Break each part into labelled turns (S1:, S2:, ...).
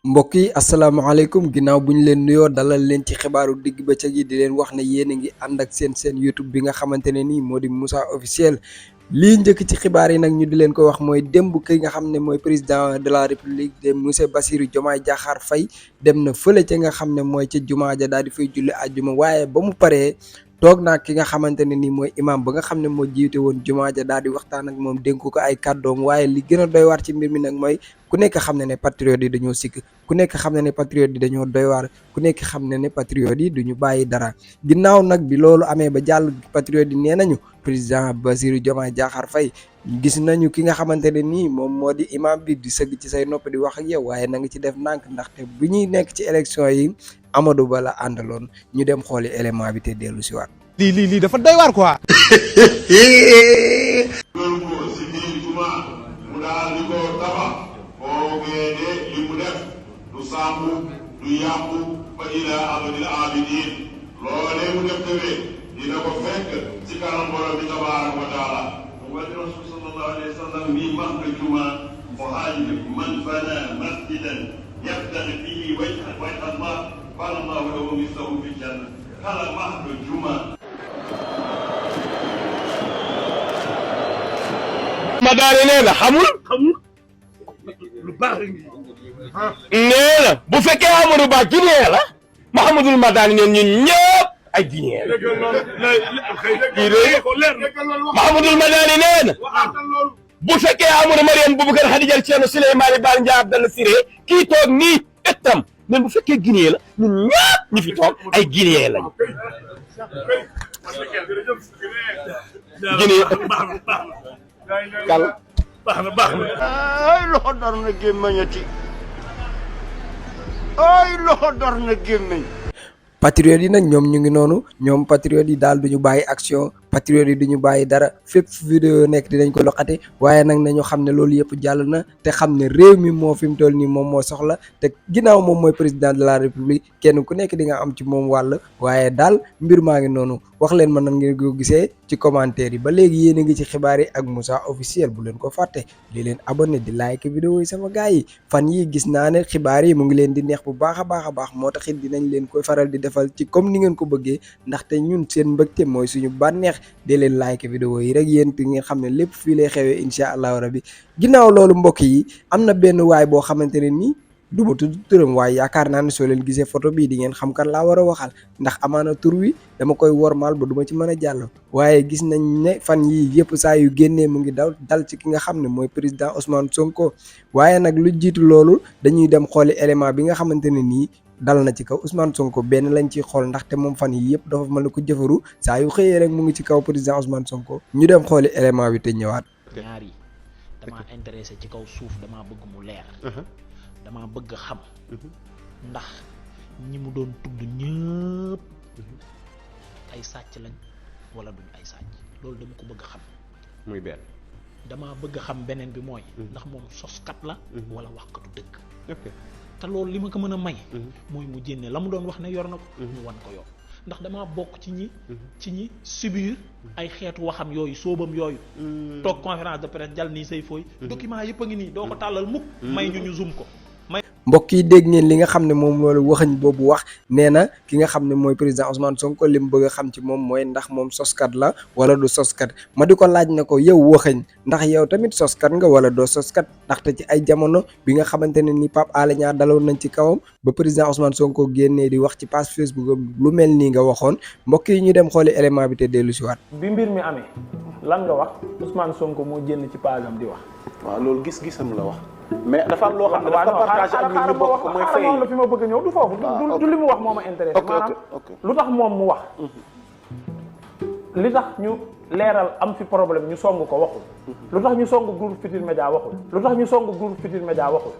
S1: mbokk yi asalaamaaleykum ginnaaw bu ñu leen nuyoo dalal leen ci xibaaru digg bëccëg yi di leen wax ne yéen a ngi ànd ak seen YouTube bi nga xamante ne nii moo di Moussa Officiel. lii njëkk ci xibaar yi nag ñu di leen ko wax mooy démb ki nga xam ne mooy président de la république de monsieur Bassirou Diomaye Diakhar Faye dem na fële ca nga xam ne mooy ca jumaa ja daal di fay julli àjjuma waaye ba mu paree toog naa ki nga xamante ne nii mooy imam ba nga xam ne moo jiite woon jumaa ja daal di waxtaan ak moom dénk ko ay kàddoom waaye li gën a doy waar ci mbir mi nag mooy ku nekk xam ne ne patriote yi dañoo sikk ku nekk xam ne ne patriote yi dañoo doy waar ku nekk xam ne ne patriote yi duñu bàyyi dara ginnaaw nag bi loolu amee ba jàll patriote yi nee nañu président Bassirou Diomaye Diakhar Faye gis nañu ki nga xamante ne nii moom moo di imam bi di sëgg ci say nopp di wax ak yow waaye na nga ci def ndànk ndaxte bu ñuy nekk ci élection yi Amadou Ba la àndaloon ñu dem xooli élément bi te dellu si waat.
S2: lii dafa doy waar quoi.
S3: loolu si biir juma mu daal di ko tabax foogee de li mu def du sàmm du yàqu ba ila abadil abidin loolee mu def tëwee dina ko fekk ci kanam borom bi tabaraka wa taala wadi rasul sallallahu alayhi wa sallam wi mahka juma o haaji man bana masjidan yabtagi fihi wajha allah bana allahu lahu mislahu fi janna kala mahka juma.
S4: Madani nee na xamul
S3: lu baax
S4: nee na bu fekkee Amadou Ba Guinéen la Mouhamadoul Madani neen ñun ñëpp ay Guinéen la Mouhamadoul Madani nee na bu fekkee Amadou Mariam Boubacar Khadija Thierno Souleymane Baal Ndiaye Abdallah Siré kii toog nii itam nen bu fekkee Guinéen la ñun ñëpp ñu fi toog ay Guinéen lañu Guinéen kal
S3: baax na
S5: ay loxo dor na gémmañati ay loxo dor na gémmañ.
S1: patriotes yi nag ñoom ñu ngi noonu ñoom patriotes yi daal duñu bàyyi action patriotes yi duñu bàyyi dara fépp vidéo nekk dinañ ko loxate waaye nag nañu xam ne loolu yëpp jàll na te xam ne réew mi moo fi mu toll nii moom moo soxla te ginnaaw moom mooy président de la république kenn ku nekk di nga am ci moom wàll waaye daal mbir maa ngi noonu wax leen ma nan ngeen ko gisee ci commentaire yi ba léegi yéen a ngi ci xibaar yi ak Moussa Officiel bu leen ko fàtte di leen abonné di like vidéo yi sama gars yi fan yi gis naa ne xibaar yi mu ngi leen di neex bu baax a baax moo tax it dinañ leen koy faral di defal ci comme ni ngeen ko bëggee ndaxte ñun seen mbëgte mooy suñu bànneex di leen like vidéo yi rek yéen ngeen xam ne lépp fii lay xewee incha allahu rabi ginnaaw loolu mbokk yi am na benn waay boo xamante ne nii du ma tudd turam waaye yaakaar naa ne soo leen gisee photo bii di ngeen xam kan laa war a waxal ndax amaana tur wi dama koy wormaal ba duma ci mën a jàll waaye gis nañ ne fan yii yëpp saa yu génnee mu ngi dal ci ki nga xam ne mooy président Ousmane Sonko waaye nag lu jiitu loolu dañuy dem xooli élément bi nga xamante ne nii dal na ci kaw Ousmane Sonko benn lañ ciy xool ndaxte moom fan yii yëpp dafa mel ni ko jëfaru saa yu xëyee rek mu ngi ci kaw président Ousmane Sonko ñu dem xooli élément bi te ñëwaat.
S6: ñaar yi damaa intéressé ci kaw suuf damaa bëgg mu leer. dama bëgg xam ndax ñi mu doon tudd ñëpp ay sàcc lañ wala duñ ay sàcc loolu dama ko bëgg xam
S2: muy benn.
S6: dama bëgg xam beneen bi mooy ndax moom soskat la wala waxkatu dëgg
S2: ok
S6: te loolu li ma ko mën a may mooy mu jénne la mu doon wax ne yor na ko ñu wan ko yor ndax dama bokk ci ñi subir ay xeetu waxam yooyu soobam yooyu toog conférence de presse jal nii say fooy document yëpp a ngi nii doo ko tàllal mukk may ñu zoom ko
S1: mbokk yi dégg ngeen li nga xam ne moom loolu waxañ boobu wax nee na ki nga xam ne mooy président Ousmane Sonko li mu bëgg a xam ci moom mooy ndax moom soskat la wala du soskat ma di ko laaj na ko yow waxañ ndax yow tamit soskat nga wala doo soskat ndaxte ci ay jamono bi nga xamante ne ni Pape Alé Niang daloon nañ ci kawam ba président Ousmane Sonko génnee di wax ci page Facebook lu mel nii nga waxoon mbokk yi ñu dem xooli élément bi te dellu si waat.
S7: bi mbir mi amee lan nga wax Ousmane Sonko moo génn ci page am di wax.
S8: waaw loolu gis-gisam la wax. mais dafa am loo xam ne dafa partagé ak ñun ñu bokk ko mooy fay
S7: la fi ma bëgg a ñëw du foofu du li mu wax moo ma intéressé maanaam lu tax moom mu wax li tax ñu leeral am fi problème ñu song ko waxul lu tax ñu song groupe Futurs Médias waxul lu tax ñu song groupe Futurs Médias waxul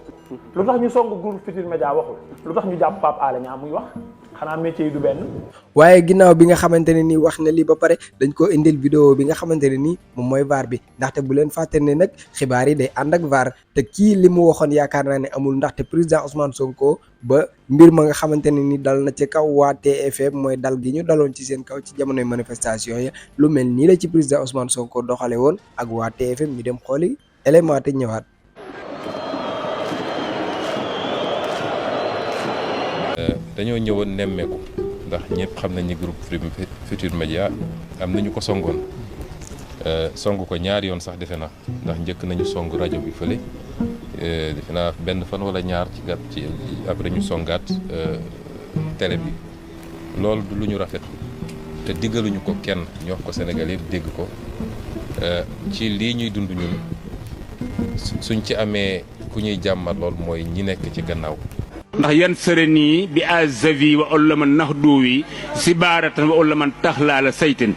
S7: lu tax ñu song groupe Futurs Médias waxul lu tax ñu jàpp Pape Alé Niang muy wax xanaa métier yi du benn.
S1: waaye ginnaaw bi nga xamante ne nii wax na lii ba pare dañ koo indil vidéo bi nga xamante ne nii moom mooy VAR bi ndaxte bu leen fàtte ne nag xibaar yi day ànd ak VAR te kii li mu waxoon yaakaar naa ne amul ndaxte président Ousmane Sonko ba mbir ma nga xamante ne ni dal na ci kaw waa TFM mooy dal gi ñu daloon ci seen kaw ci jamonoy manifestation yi lu mel nii la ci président Ousmane Sonko doxale woon ak waa TFM ñu dem xooli élément te ñëwaat.
S9: dañoo ñëwoon nemmeeku ndax ñëpp xam nañ ni groupe Futurs Médias am nañu ko songoon song ko ñaari yoon sax defe na ndax njëkk nañu song rajo bi fële defe naa benn fan wala ñaar ci gàtt ci après ñu songaat télé bi loolu du lu ñu rafet te diggaluñu ko kenn ñu wax ko Sénégal yëpp dégg ko ci lii ñuy dund ñun suñ ci amee ku ñuy jàmmat lool mooy ñi nekk ci gannaaw.
S10: ndax yan sëre nii bi azavi wa ulla man nax duuwi si baaratan wa ulla man taxlaala saytin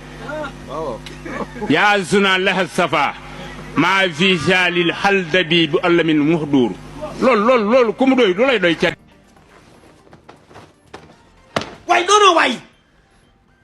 S10: yaa zuna laha safa maa fi saalil xaldabi bu ulla min muxduur loolu ku mu doy lu lay doy cat
S1: waay doonoo waay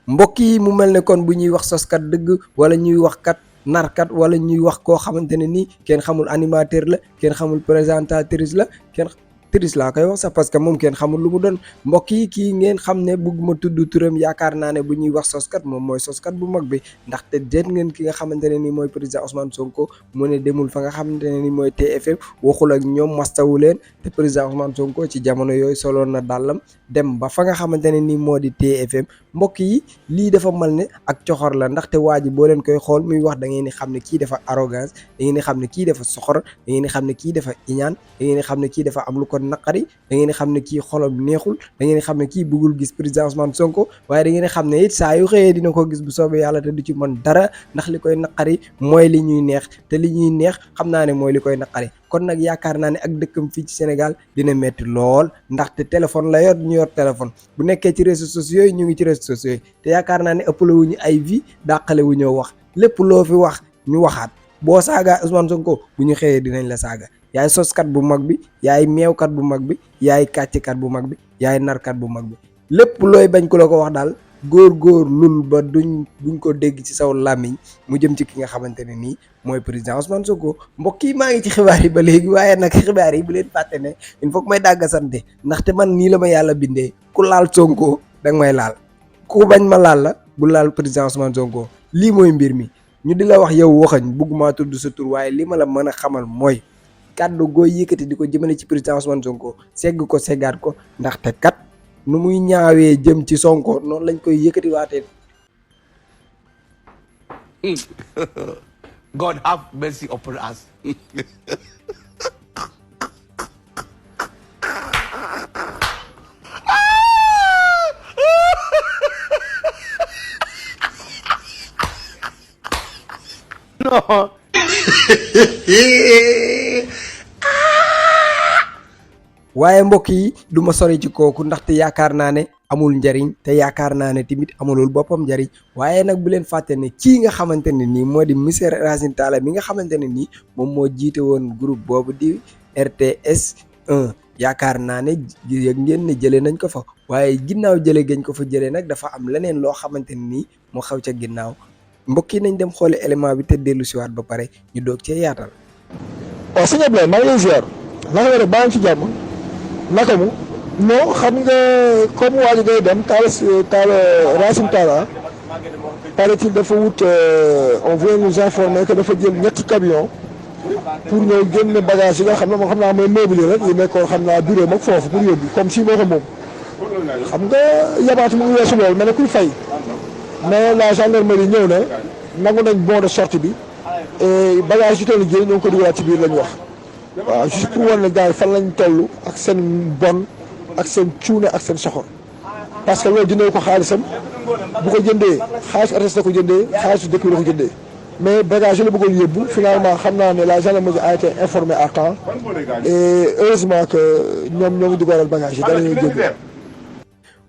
S1: mbokk yi mu mel ne kon bu ñuy wax soskat dëgg wala ñuy wax kat narkat wala ñuy wax koo xamante ne nii kenn xamul animateur la kenn xamul présentatrice la kenn actrice laa koy wax sax parce que moom kenn xamul lu mu doon mbokk yi kii ngeen xam ne bëgguma tudd turam yaakaar naa ne bu ñuy wax soskat moom mooy soskat bu mag bi ndaxte déet ngeen ki nga xamante ne ni mooy président Ousmane Sonko mu ne demul fa nga xamante ne ni mooy TFM waxul ak ñoom mastawu leen te président Ousmane Sonko ci jamono yooyu soloon na dàllam dem ba fa nga xamante ne ni moo di TFM mbokk yi lii dafa mal ne ak coxor la ndaxte waa ji boo leen koy xool muy wax da ngeen di xam ne kii dafa arrogance da ngeen di xam ne kii dafa soxor da ngeen di xam ne kii dafa iñaan da ngeen di xam ne kii dafa am lu ko naqari da ngeen di xam ne kii xolam neexul da ngeen di xam ne kii bëggul gis président Ousmane Sonko waaye da ngeen di xam ne it saa yu xëyee dina ko gis bu soobee yàlla te du ci mën dara ndax li koy naqari mooy li ñuy neex te li ñuy neex xam naa ne mooy li koy naqari kon nag yaakaar naa ne ak dëkkam fii ci Sénégal dina metti lool ndaxte téléphone la yor ñu yor téléphone bu nekkee ci réseaux sociaux yi ñu ngi ci réseaux sociaux yi te yaakaar naa ne ëppale wu ñu ay vie dàqale wu ñoo wax lépp loo fi wax ñu waxaat boo saagaa Ousmane Sonko bu ñu xëyee dinañ la saaga yaay soskat bu mag bi yaay meewkat bu mag bi yaay kàccikat bu mag bi yaay narkat bu mag bi lépp looy bañ ku la ko wax daal góor lul ba duñ ko dégg ci saw làmmiñ mu jëm ci ki nga xamante ne nii mooy président Ousmane Sonko mbokk yi maa ngi ci xibaar yi ba léegi waaye nag xibaar yi bu leen fàtte ne il faut que may dàgga sante ndaxte man nii la ma yàlla bindee ku laal Sonko danga may laal ku bañ ma laal la bu laal président Ousmane Sonko lii mooy mbir mi ñu di la wax yow waxañ bëgguma tudd sa tur waaye li ma la mën a xamal mooy kàddu gooy yëkkati di ko jëmale ci président Ousmane Sonko segg ko seggaat ko ndaxte kat nu muy ñaawee jëm ci Sonko noonu lañ koy yëkkati waatee.
S11: God have mercy upon us.
S1: non. waaye mbokk yi du ma sori ci kooku ndaxte yaakaar naa ne amul njariñ te yaakaar naa ne tamit amulul boppam njariñ waaye nag bu leen fàtte ne kii nga xamante ne nii moo di monsieur Racine Talla mi nga xamante ne nii moom moo jiite woon groupe boobu di RTS 1 yaakaar naa ne yëg ngeen ne jëlee nañ ko fa waaye ginnaaw jëlee gañ ko fa jëlee nag dafa am leneen loo xamante ne nii moo xaw ca ginnaaw mbokk yi nañ dem xoole élément bi te dellu siwaat ba pare ñu doog cee yaatal.
S12: waaw sëñ Ablaye maa ngi lay ziar naka nga def baa ngi ci jàmm naka mu non xam nga comme waa ji day dem Talla Racine Talla paraît-il dafa wut on vient nous informer que dafa jël ñetti camion pour ñëw génne bagage yi nga xam ne moom xam naa mooy meuble yi rek yi nekkoon xam naa bureau mag foofu pour yóbbu comme si moo ko moom xam nga yabaatu mu ngi weesu loolu mais ne kuy fay mais la gendarmerie ñëw na nangu nañ bon de sortie bi et bagage yu toll jël ñoo ngi ko dugalaat ci biir lañ wax waaw juste pour wan ne gars yi fan lañ toll ak seen bon ak seen cuune ak seen soxor parce que loolu jëndee ko xaalisam bu ko jëndee xaalis RTS la ko jëndee xaalisu dëkk bi la ko jëndee mais bagage yi la bëggoon yóbbu finalement xam naa ne la gendarmerie a été informée à temps et heureusement que ñoom ñoo ngi dugalal bagage yi dara ñuy jënd.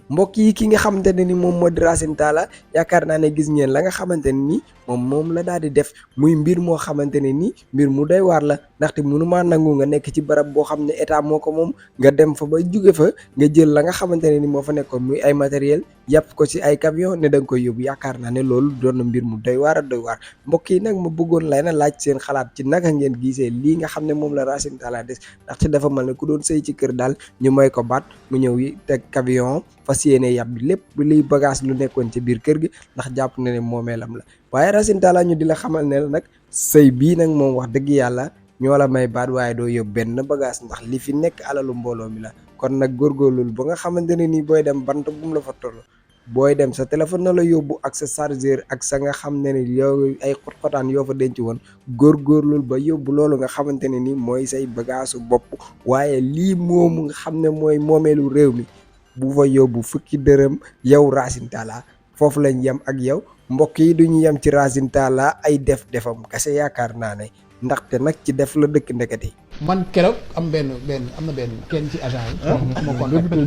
S1: mbokk yi ki nga xamante ne ni moom moo di Racine Talla yaakaar naa ne gis ngeen la nga xamante ne ni moom la daal di def muy mbir moo xamante ne ni mbir mu doy waar la ndaxte mënumaa nangu nga nekk ci barab boo xam ne état moo ko moom nga dem fa ba jóge fa nga jël la nga xamante ne ni moo fa nekkoon muy ay matériel yàpp ko ci ay camion ne da nga koy yóbbu yaakaar naa ne loolu doon na mbir mu doy waar a doy waar mbokk yi nag ma bëggoon lay na laaj seen xalaat ci naka ngeen gisee lii nga xam ne moom la Racine Talla des ndaxte dafa mel ne ku doon sëy ci kër daal ñu may ko baat mu ñëw yi teg camion fas yéene yàpp bi lépp liy bagage lu nekkoon ci biir kër gi ndax jàpp na ne moomeelam la waaye Racine Talla ñu di la xamal ne la nag sëy bii nag moom wax dëgg yàlla ñoo la may baat waaye doo yóbbu benn bagage ndax li fi nekk alalu mbooloo mi la kon nag góorgóorlul ba nga xamante ne nii booy dem bant bu mu la fa toll booy dem sa téléphone na la yóbbu ak sa chargeur ak sa nga xam ne ni yow ay xot-xotaan yoo fa denc woon góorgóorlul ba yóbbu loolu nga xamante ne ni mooy say bagaasu bopp waaye lii moomu nga xam ne mooy moomeelu réew mi bu fa yóbbu fukki dërëm yow Racine Talla foofu lañ yem ak yow mbokk yi duñu yem ci Racine Talla ay defam kese yaakaar naa ne ndaxte nag ci def la dëkk ndekete.
S13: man keroog am na benn kenn ci agent yi. moo contacté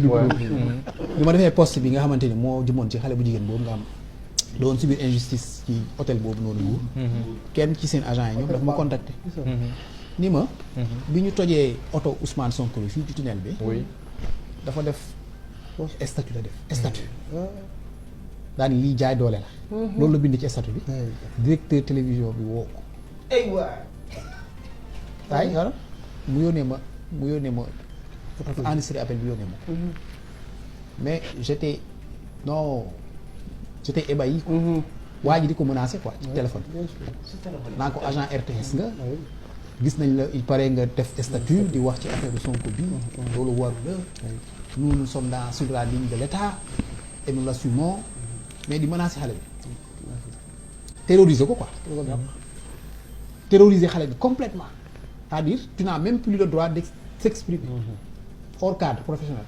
S13: bi ma defee poste bi nga xamante ni moo jëmoon ci xale bu jigéen boobu nga am doon subir injustice ci hôtel boobu noonu Mbour. kenn ci seen agent yi ñoom daf ma contacté. ni ma. bi ñu tojee oto Ousmane Sonko fii ci tunnel bi. dafa def statut la def statut. daani lii jaay doole la. loolu la bind ci statut bi. directeur télévision bi woo ko. waaye xaaral mu yónnee ma dafa enregistré appel bi yónnee ma mais j'étais ébahi. waa ji di ko menacé quoi ci téléphone. naa ko agent RTS nga. gis nañ la il paraît nga def statut di wax ci affaire de Sonko bi. loolu waru la. nous sommes sur la ligne de l'État et nous l'assumons mais di menacé xale bi. terroriser ko quoi. terroriser xale bi complètement. c'est-à-dire tu n'as même plus le droit de s'exprimer hors cadre professionnel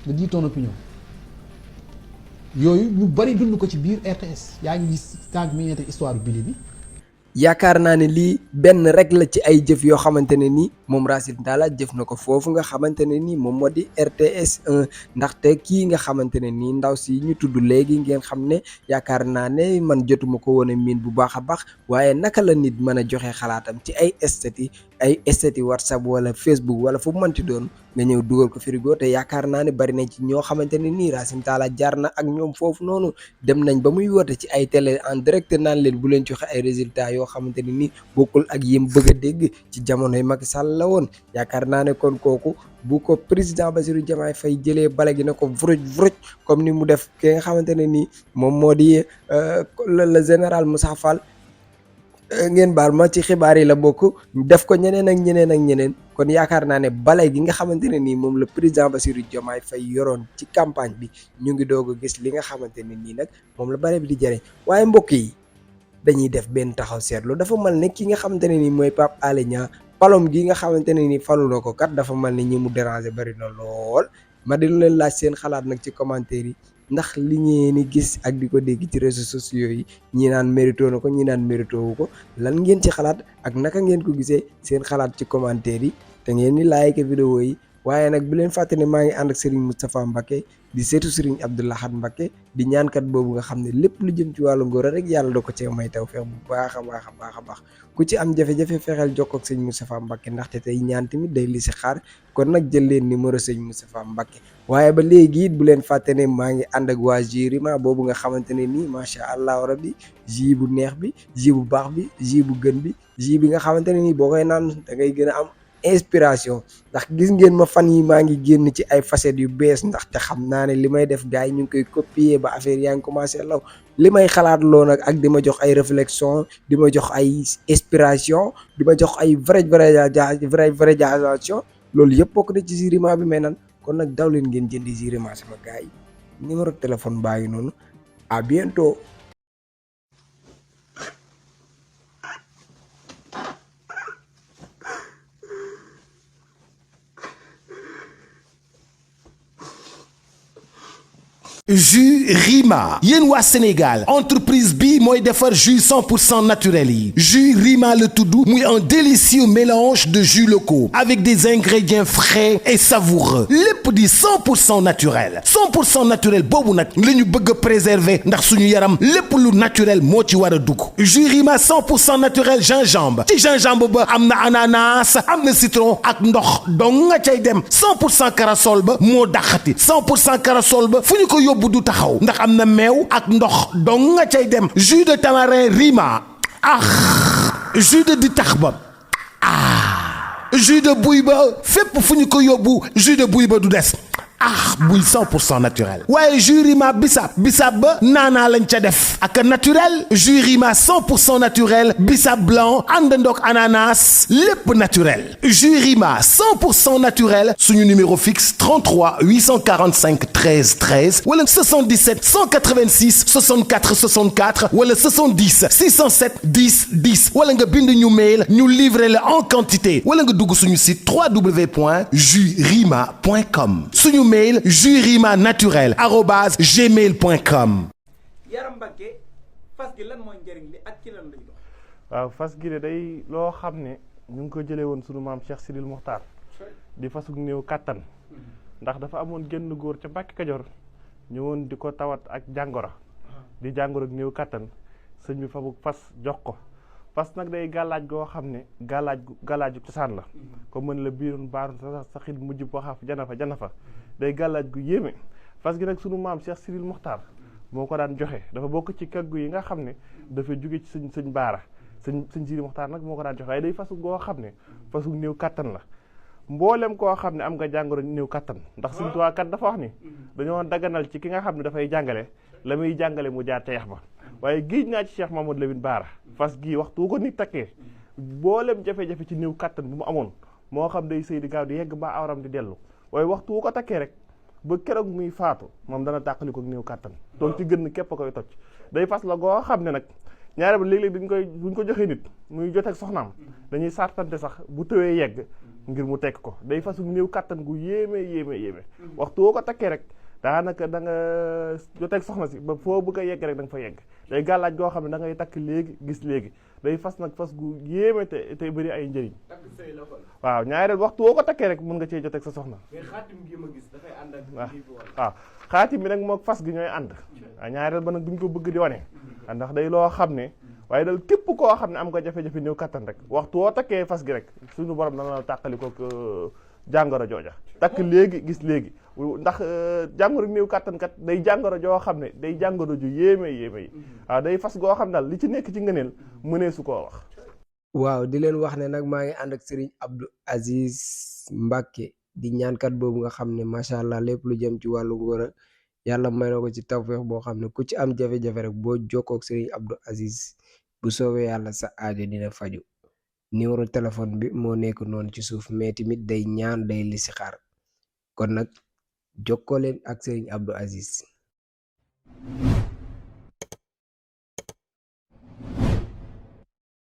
S13: de dire ton opinion yooyu ñu bari dund ko ci biir RTS yaa ngi gis tànk mi ñetti histoire Billy bi.
S1: yaakaar naa ne lii benn rek la ci ay jëf yoo xamante ne nii moom Racine Talla jëf na ko foofu nga xamante ne nii moom moo di RTS 1 ndaxte kii nga xamante ne nii ndaw si ñu tudd léegi ngeen xam ne yaakaar naa ne man jotuma ko woon a miin bu baax a baax waaye naka la nit mën a joxe xalaatam ci ay esthétique WhatsApp wala Facebook wala fu mënti doon nga ñëw dugal ko frigo te yaakaar naa ne bari nañ ci ñoo xamante ne nii Racine Talla jaar na ak ñoom foofu noonu dem nañ ba muy woote ci ay télé en direct naan leen bu leen joxe ay résultats yoo xamante ne nii bokkul ak yim bëgg a dégg ci jamonoy Macky Sall la woon yaakaar naa ne kon kooku bu ko président Bassirou Diomaye Faye jëlee bale gi na ko vuruj comme ni mu def ki nga xamante ne nii moom moo di le général Moussa Fall ngeen baal ma ci xibaar yi la bokk def ko ñeneen kon yaakaar naa ne bale gi nga xamante ne nii moom la président Bassirou Diomaye Faye yoroon ci campagne bi ñu ngi doog a gis li nga xamante ne nii nag moom la bale bi di jëriñ waaye mbokk yi dañuy def benn taxaw seetlu dafa mel ne ki nga xamante ne nii mooy Pape Alé Niang palom gi nga xamante ne nii falu na ko kat dafa mel ni ñi mu déranger bari na lool ma di leen laaj seen xalaat nag ci commentaire yi ndax li ngeen ni gis ak di ko dégg ci réseaux sociaux yi ñi naan mérito na ko ñi naan mérito wu ko lan ngeen ci xalaat ak naka ngeen ko gisee seen xalaat ci commentaire yi te ngeen ni like vidéo yi waaye nag bu leen fàtte ne maa ngi ànd ak Serigne Moustapha Mbacké di seetu Serigne Abdou Lahad Mbacké di ñaankat boobu nga xam ne lépp lu jëm ci wàllu ngóor rek yàlla da ko cee may taw feex bu baax a baax ku ci am jafe-jafe fexeel jokkoo ak sëñ Moustapha Mbacké ndaxte tey ñaan tamit day li si xaar kon nag jël leen numéro sëñ Moustapha Mbacké waaye ba léegi it bu leen fàtte ne maa ngi ànd ak waa Jirima boobu nga xamante ne nii macha allah rabbi ji bu neex bi ji bu baax bi ji bu gën bi ji bi nga xamante ne nii boo koy naan da ngay gën a am inspiration ndax gis ngeen ma fan yi maa ngi génn ci ay facettes yu bees ndaxte xam naa ne li may def gars yi ñu ngi koy copier ba affaire yaa ngi commencé law li may xalaat loo nag ak di ma jox ay réflexion di ma jox ay inspiration di ma jox ay variation loolu yëpp bokk na ci Jirima bi may nan kon nag daw leen ngeen jëndi Jirima sama gars yi numéro téléphone baa ngi noonu à bientôt.
S14: jus Rima yéen waa Sénégal entreprise bi mooy defar jus 100% naturel yi jus Rima la tudd muy un délicieux mélange de jus locaux avec des ingrédients frais et savoureux lépp di 100% naturel 100% naturel boobu nag la ñu bëgg a préserver ndax suñu yaram lépp lu naturel moo ci war a dugg jus Rima 100% naturel gingembre ci gingembre ba am na ananas am na citron ak ndox dong nga cay dem 100% corossol ba moo dàqati 100% corossol ba fu ñu ko yóbbu bu du taxaw ndax am na meew ak ndox dong nga cay dem jus de tamarin Rima jus de ditax ba jus de buy ba fépp fu ñu ko yóbbu jus de buy ba du des buy 100% naturel waaye jus Rima bisaab ba naanaa lañ ca def ak naturel jus Rima 100% naturel bisaab blanc àndandoog ananas lépp naturel jus Rima 100% naturel suñu numéro fixe 33 845 13 13 wala 77 186 64 64 wala 70 607 10 10 wala nga bind ñu mail ñu livrer la en quantité wala nga dugg suñu site www.jusrima.com suñu mail jusrimaNaturel@gmail.com.
S1: Yaram Mbacke fas gi lan mooy njëriñ li ak ci lan lay dox.
S15: waaw fas gi de day loo xam ne ñu ngi ko jëlee woon sunu maam Cheikh Sidil Mokhtar di fasug néew kàttan ndax dafa amoon génn góor ca Mbàkke Kajoor ñëwoon di ko tawat ak jàngoro di jàngoro ak néew kàttan sëñ bi fabug fas jox ko fas nag day gàllaaj goo xam ne gàllaaju cosaan la comme mën la biirun baarun sa xit mujj boo xaaf jana fa day gàllaaj gu yéeme fas gi nag sunu maam Cheikh Sidil Mokhtar moo ko daan joxe dafa bokk ci kaggu yi nga xam ne dafa jóge ci sëñ baara sëñ Sidil Mokhtar nag moo ko daan joxe waaye day fasu goo xam ne fasu néew kàttan la mboolem koo xam ne am nga jàngoro néew kàttan ndax Sëñ Tuubaa kat dafa wax ni dañoo daganal ci ki nga xam ne dafay jàngale la muy jàngale mu jaar te yax ba waaye géej naa ci Cheikh Mamadou Lamine Baara fas gii waxtu ko nit takkee mboolem jafe-jafe ci néew kàttan bu mu amoon moo xam day sëy di gaaw di yegg ba awram di dellu waaye waxtu wu ko takkee rek ba keroog muy faatu moom dana tàqali ko néew kàttan donc ci gën képp a koy toj day fas la goo xam ne nag ñaare ba léeg-léeg buñ ko joxee nit muy joteeg soxnaam dañuy sartante sax bu tëwee yegg ngir mu tekk ko day fasu néew kàttan gu yéeme waxtu woo ko takkee rek daanaka da nga joteeg soxna si ba foo bëgg a yegg rek da nga fa yegg day gàllaaj goo xam ne da ngay takk léegi gis léegi day fas nag fas gu yéeme te bëri ay njëriñ waaw ñaareel waxtu woo ko takkee rek mën nga cee joteeg sa soxna waaw xaatim bi nag moo fas gi ñooy ànd waaw ñaareel ba nag duñ ko bëgg di wane ndax day loo xam ne waaye dal képp koo xam ne am nga jafe-jafe néew kattan rek waxtu woo takkee fas gi rek suñu borom dana la tàqali ko jàngoro jooja takk léegi gis léegi ndax jàngoro néew kattan kat day jàngoro joo xam ne day jàngoro ju yéeme yi waaw day fas goo xam daal li ci nekk ci ngëneel mënee su koo wax.
S1: waaw di leen wax ne nag maa ngi ànd ak Serigne Abdou Aziz Mbacke di ñaankat boobu nga xam ne macha allah lépp lu jëm ci wàllu ngóor yàlla may na ko ci tawfeex boo xam ne ku ci am jafe-jafe rek boo jokkoo ak Serigne Abdou Aziz bu soobee yàlla sa aajo dina faju numéro téléphone bi moo nekk noonu ci suuf mais tamit day ñaan day listixaar kon nag jokkoo leen ak Serigne Abdou Aziz.